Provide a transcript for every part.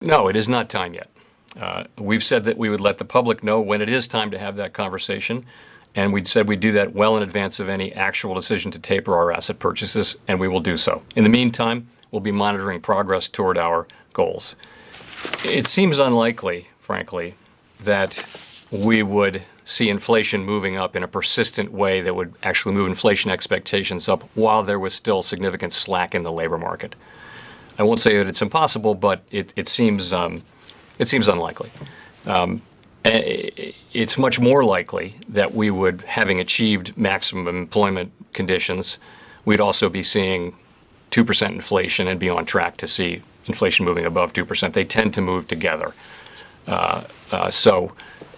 No, it is not time yet. We've said that we would let the public know when it is time to have that conversation, and we'd said we'd do that well in advance of any actual decision to taper our asset purchases, and we will do so. In the meantime, we'll be monitoring progress toward our goals. It seems unlikely, frankly, that we would see inflation moving up in a persistent way that would actually move inflation expectations up while there was still significant slack in the labor market. I won't say that it's impossible, but it seems unlikely. It's much more likely that we would, having achieved maximum employment conditions, we'd also be seeing 2% inflation and be on track to see inflation moving above 2%. They tend to move together. So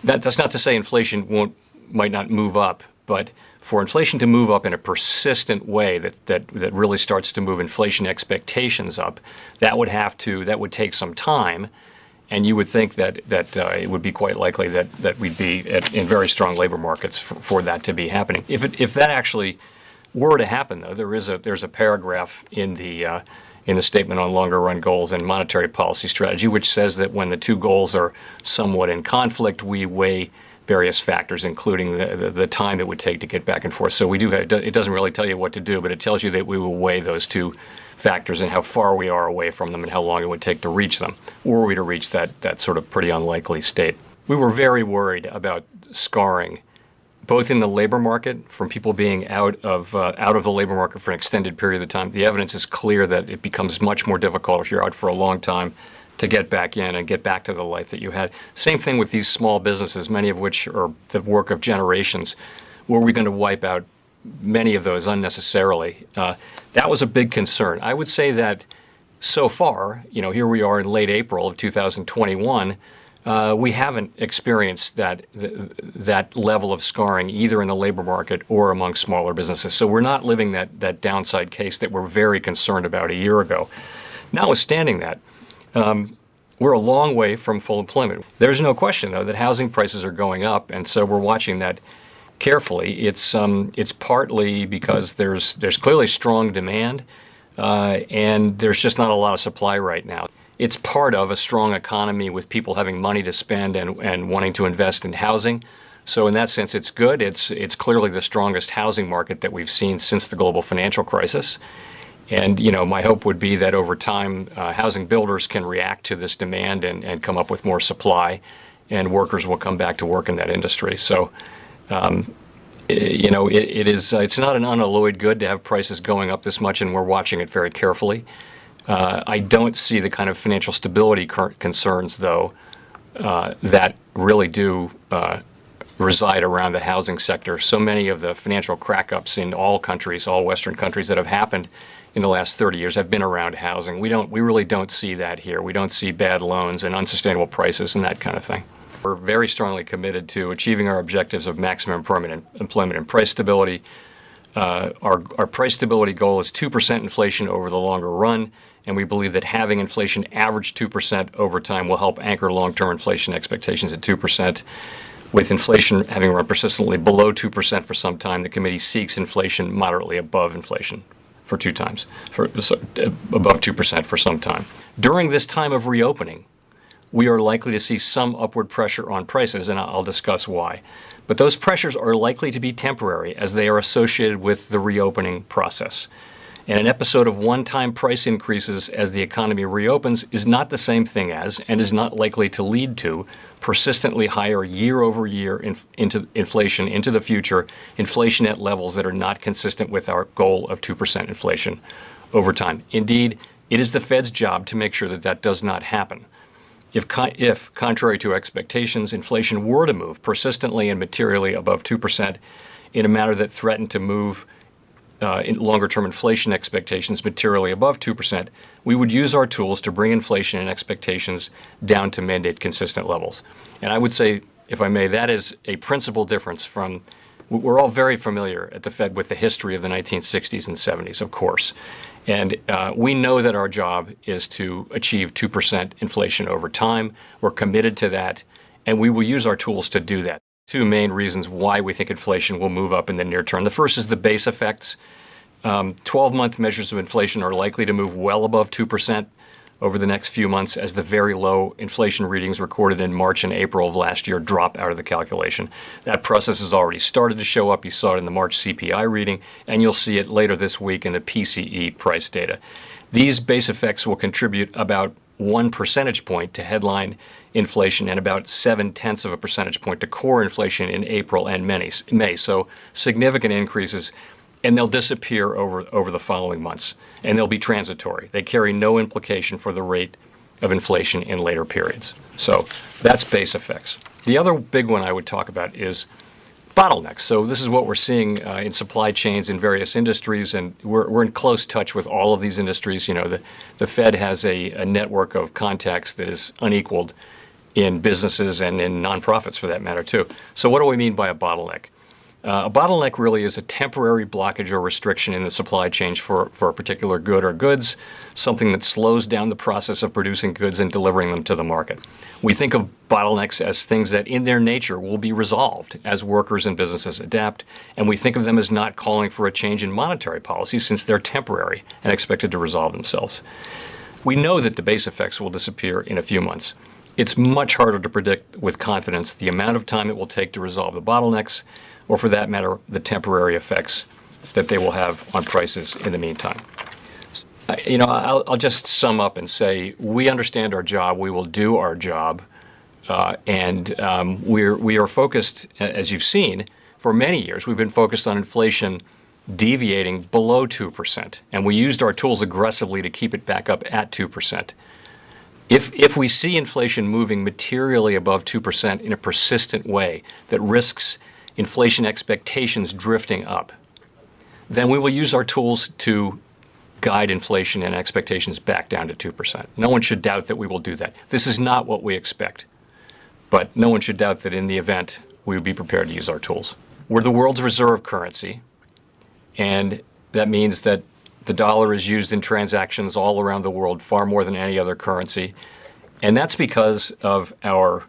that's not to say inflation might not move up, but for inflation to move up in a persistent way that really starts to move inflation expectations up, that would take some time, and you would think that it would be quite likely that we'd be in very strong labor markets for that to be happening. If that actually were to happen, though, there's a paragraph in the statement on longer run goals and monetary policy strategy, which says that when the two goals are somewhat in conflict, we weigh various factors, including the time it would take to get back and forth. So it doesn't really tell you what to do, but it tells you that we will weigh those two factors and how far we are away from them and how long it would take to reach them, were we to reach that sort of pretty unlikely state. We were very worried about scarring, both in the labor market, from people being out of the labor market for an extended period of time. The evidence is clear that it becomes much more difficult if you're out for a long time to get back in and get back to the life that you had. Same thing with these small businesses, many of which are the work of generations. Were we going to wipe out many of those unnecessarily? That was a big concern. I would say that so far, here we are in late April of 2021, we haven't experienced that level of scarring either in the labor market or among smaller businesses. So we're not living that downside case that we're very concerned about a year ago. Notwithstanding that, we're a long way from full employment. There's no question, though, that housing prices are going up, and so we're watching that carefully. It's partly because there's clearly strong demand, and there's just not a lot of supply right now. It's part of a strong economy with people having money to spend and wanting to invest in housing. So in that sense, it's good. It's clearly the strongest housing market that we've seen since the global financial crisis. And, my hope would be that over time, housing builders can react to this demand and come up with more supply, and workers will come back to work in that industry. So, it's not an unalloyed good to have prices going up this much, and we're watching it very carefully. I don't see the kind of financial stability concerns, though, that really do reside around the housing sector. So many of the financial crack-ups in all countries, all Western countries that have happened in the last 30 years have been around housing. We really don't see that here. We don't see bad loans and unsustainable prices and that kind of thing. We're very strongly committed to achieving our objectives of maximum employment and price stability. Our price stability goal is 2% inflation over the longer run, and we believe that having inflation average 2% over time will help anchor long-term inflation expectations at 2%. With inflation having run persistently below 2% for some time, the committee seeks inflation moderately above inflation above 2% for some time. During this time of reopening, we are likely to see some upward pressure on prices, and I'll discuss why. But those pressures are likely to be temporary, as they are associated with the reopening process. And an episode of one-time price increases as the economy reopens is not the same thing as, and is not likely to lead to, persistently higher year-over-year inflation into the future, inflation at levels that are not consistent with our goal of 2% inflation over time. Indeed, it is the Fed's job to make sure that does not happen. If, contrary to expectations, inflation were to move persistently and materially above 2% in a manner that threatened to move in longer-term inflation expectations materially above 2%, we would use our tools to bring inflation and expectations down to mandate consistent levels. And I would say, if I may, that is a principal difference from, we're all very familiar at the Fed with the history of the 1960s and 70s, of course. And we know that our job is to achieve 2% inflation over time. We're committed to that, and we will use our tools to do that. Two main reasons why we think inflation will move up in the near term. The first is the base effects. 12-month measures of inflation are likely to move well above 2% over the next few months as the very low inflation readings recorded in March and April of last year drop out of the calculation. That process has already started to show up. You saw it in the March CPI reading, and you'll see it later this week in the PCE price data. These base effects will contribute about 1 percentage point to headline inflation and about 0.7 of a percentage point to core inflation in April and May. So significant increases, and they'll disappear over the following months, and they'll be transitory. They carry no implication for the rate of inflation in later periods. So that's base effects. The other big one I would talk about is bottlenecks. So this is what we're seeing in supply chains in various industries, and we're in close touch with all of these industries. You know, the Fed has a network of contacts that is unequaled in businesses and in nonprofits for that matter too. So what do we mean by a bottleneck? A bottleneck really is a temporary blockage or restriction in the supply chain for a particular good or goods, something that slows down the process of producing goods and delivering them to the market. We think of bottlenecks as things that in their nature will be resolved as workers and businesses adapt, and we think of them as not calling for a change in monetary policy since they're temporary and expected to resolve themselves. We know that the base effects will disappear in a few months. It's much harder to predict with confidence the amount of time it will take to resolve the bottlenecks, or for that matter, the temporary effects that they will have on prices in the meantime. You know, I'll just sum up and say we understand our job, we will do our job, and we are focused, as you've seen, for many years, we've been focused on inflation deviating below 2%, and we used our tools aggressively to keep it back up at 2%. If we see inflation moving materially above 2% in a persistent way that risks inflation expectations drifting up, then we will use our tools to guide inflation and expectations back down to 2%. No one should doubt that we will do that. This is not what we expect, but no one should doubt that in the event we would be prepared to use our tools. We're the world's reserve currency, and that means that the dollar is used in transactions all around the world far more than any other currency, and that's because of our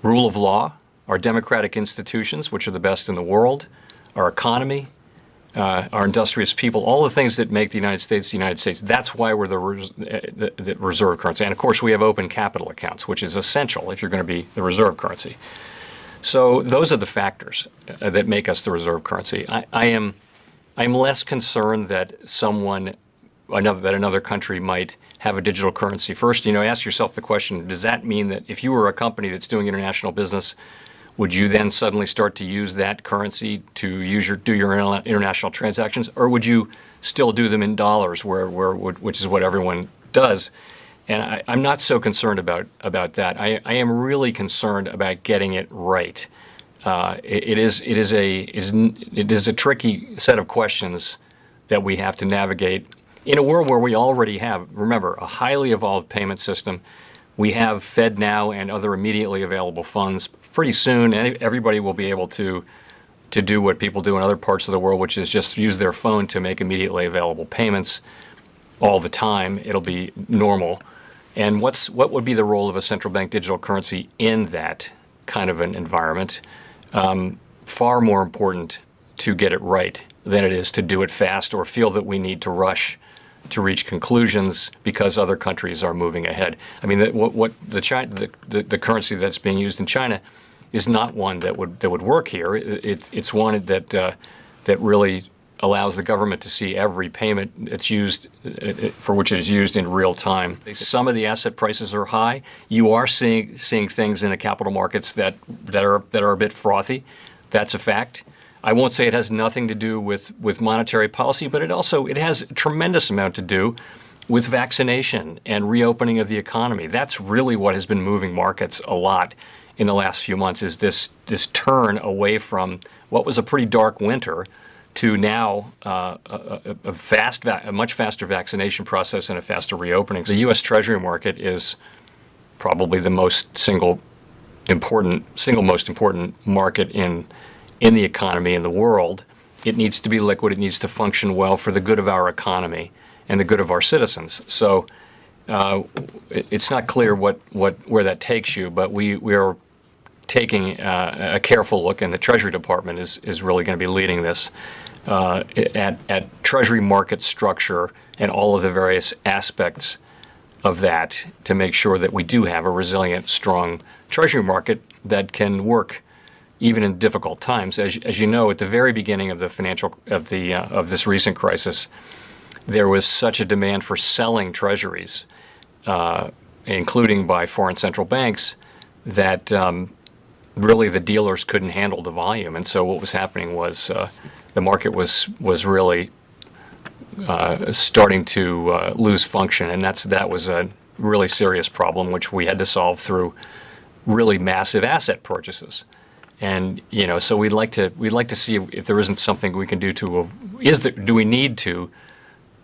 rule of law, our democratic institutions, which are the best in the world, our economy, our industrious people, all the things that make the United States the United States. That's why we're the reserve currency. And of course, we have open capital accounts, which is essential if you're going to be the reserve currency. So those are the factors that make us the reserve currency. I'm less concerned that another country might have a digital currency. First, ask yourself the question, does that mean that if you were a company that's doing international business, would you then suddenly start to use that currency to do your international transactions, or would you still do them in dollars, which is what everyone does? And I'm not so concerned about that. I am really concerned about getting it right. It is a tricky set of questions that we have to navigate in a world where we already have, remember, a highly evolved payment system. We have FedNow and other immediately available funds. Pretty soon, everybody will be able to do what people do in other parts of the world, which is just use their phone to make immediately available payments all the time. It'll be normal. And what would be the role of a central bank digital currency in that kind of an environment? Far more important to get it right than it is to do it fast or feel that we need to rush to reach conclusions because other countries are moving ahead. I mean, the currency that's being used in China is not one that would work here. It's one that really allows the government to see every payment that's used for which it is used in real time. Some of the asset prices are high. You are seeing things in the capital markets that are a bit frothy. That's a fact. I won't say it has nothing to do with monetary policy, but it has a tremendous amount to do with vaccination and reopening of the economy. That's really what has been moving markets a lot in the last few months, is this turn away from what was a pretty dark winter to now a much faster vaccination process and a faster reopening. The U.S. Treasury market is probably the single most important market in the economy in the world. It needs to be liquid. It needs to function well for the good of our economy and the good of our citizens. So it's not clear where that takes you, but we are taking a careful look, and the Treasury Department is really going to be leading this at Treasury market structure and all of the various aspects of that to make sure that we do have a resilient, strong Treasury market that can work even in difficult times. As you know, at the very beginning of the of this recent crisis, there was such a demand for selling Treasuries, including by foreign central banks, that really the dealers couldn't handle the volume. And so what was happening was the market was really starting to lose function, and that was a really serious problem, which we had to solve through really massive asset purchases. And so we'd like to see if there isn't something we can do do we need to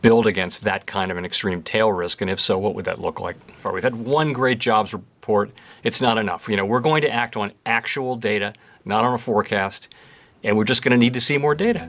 build against that kind of an extreme tail risk, and if so, what would that look like? We've had one great jobs report. It's not enough. We're going to act on actual data, not on a forecast, and we're just going to need to see more data.